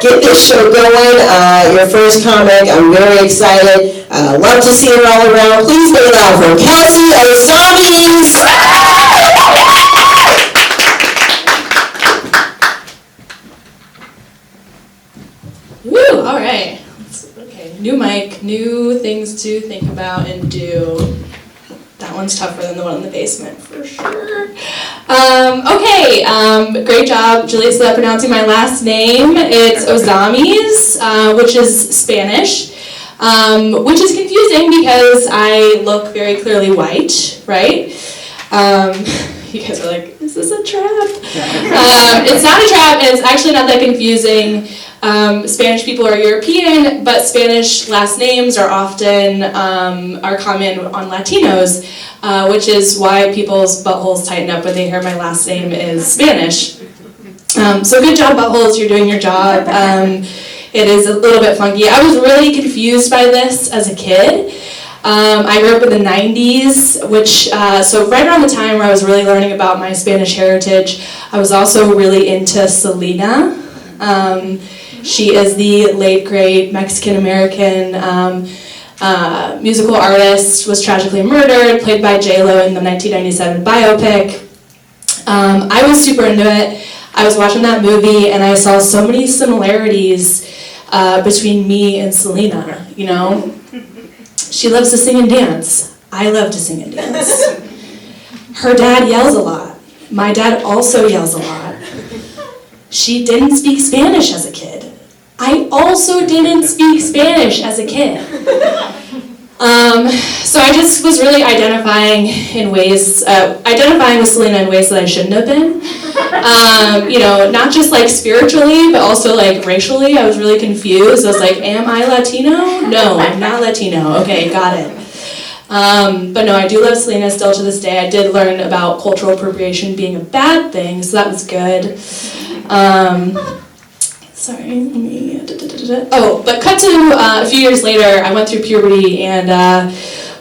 get this show going. Your first comic, I'm very excited. Love to see it all around. Please make it loud for Kelsie Ozamiz. Woo, all right. Okay, new mic, new things to think about and do. That one's tougher than the one in the basement, for sure. Great job, Juliet, so pronouncing my last name. It's Ozamiz, which is Spanish, which is confusing because I look very clearly white, right? You guys are like, is this a trap? It's not a trap, and it's actually not that confusing. Spanish people are European, but Spanish last names are often are common on Latinos, which is why people's buttholes tighten up when they hear my last name is Spanish. So good job, buttholes, you're doing your job. It is a little bit funky. I was really confused by this as a kid. I grew up in the 90s, which, so right around the time where I was really learning about my Spanish heritage, I was also really into Selena. She is the late, great Mexican-American musical artist, was tragically murdered, played by J-Lo in the 1997 biopic. I was super into it. I was watching that movie, and I saw so many similarities between me and Selena, you know? She loves to sing and dance. I love to sing and dance. Her dad yells a lot. My dad also yells a lot. She didn't speak Spanish as a kid. I also didn't speak Spanish as a kid. So I just was really identifying with Selena in ways that I shouldn't have been. Not just like spiritually, but also like racially. I was really confused. I was like, am I Latino? No, I'm not Latino. Okay, got it. But no, I do love Selena still to this day. I did learn about cultural appropriation being a bad thing, so that was good. But cut to a few years later, I went through puberty and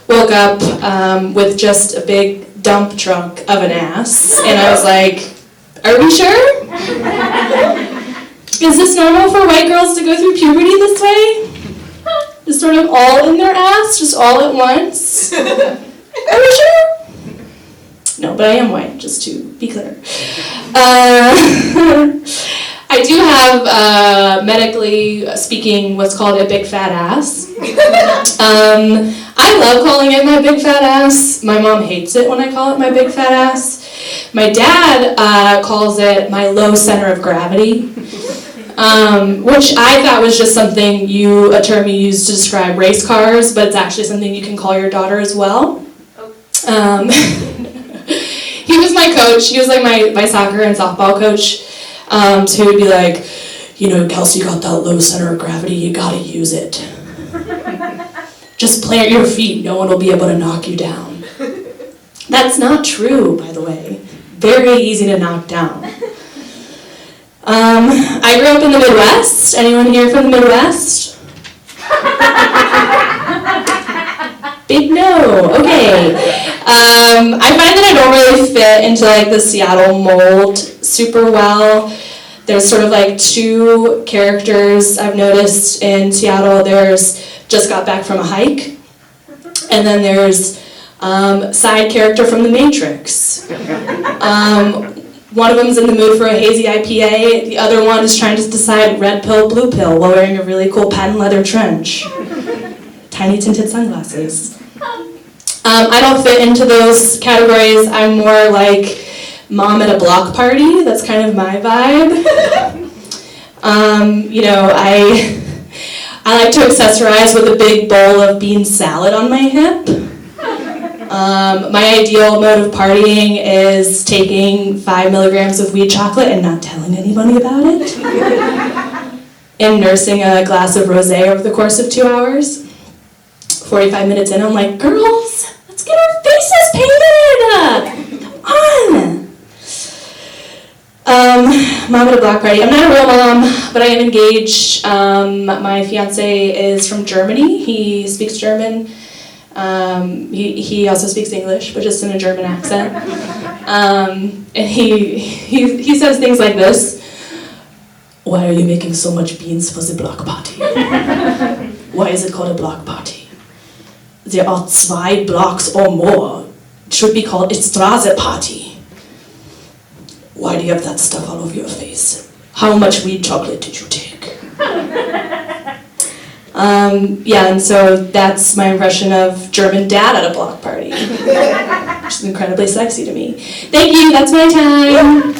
woke up with just a big dump truck of an ass. And I was like, are we sure? Is this normal for white girls to go through puberty this way? Just sort of all in their ass, just all at once? Are we sure? No, but I am white, just to be clear. I do have, medically speaking, what's called a big fat ass. I love calling it my big fat ass. My mom hates it when I call it my big fat ass. My dad calls it my low center of gravity, which I thought was just a term you use to describe race cars, but it's actually something you can call your daughter as well. He was my coach. He was like my soccer and softball coach. So he would be like, Kelsie, got that low center of gravity, you gotta use it. Just plant your feet, no one will be able to knock you down. That's not true, by the way. Very easy to knock down. I grew up in the Midwest. Anyone here from the Midwest? Big no, okay. I find that I don't really fit into like the Seattle mold super well. There's sort of like two characters I've noticed in Seattle. There's just got back from a hike, and then there's side character from The Matrix. One of them's in the mood for a hazy IPA. The other one is trying to decide red pill, blue pill while wearing a really cool patent leather trench. Tiny tinted sunglasses. I don't fit into those categories. I'm more like mom at a block party. That's kind of my vibe. I like to accessorize with a big bowl of bean salad on my hip. My ideal mode of partying is taking 5 milligrams of weed chocolate and not telling anybody about it. And nursing a glass of rosé over the course of 2 hours. 45 minutes in, I'm like, girls, let's get our faces painted! Come on! Mom at a block party. I'm not a real mom, but I am engaged. My fiance is from Germany. He speaks German. He also speaks English, but just in a German accent. And he says things like this. Why are you making so much beans for the block party? Why is it called a block party? There are 2 blocks or more. It should be called a Straße party. Why do you have that stuff all over your face? How much weed chocolate did you take? Yeah, and so that's my impression of German dad at a block party, which is incredibly sexy to me. Thank you, that's my time.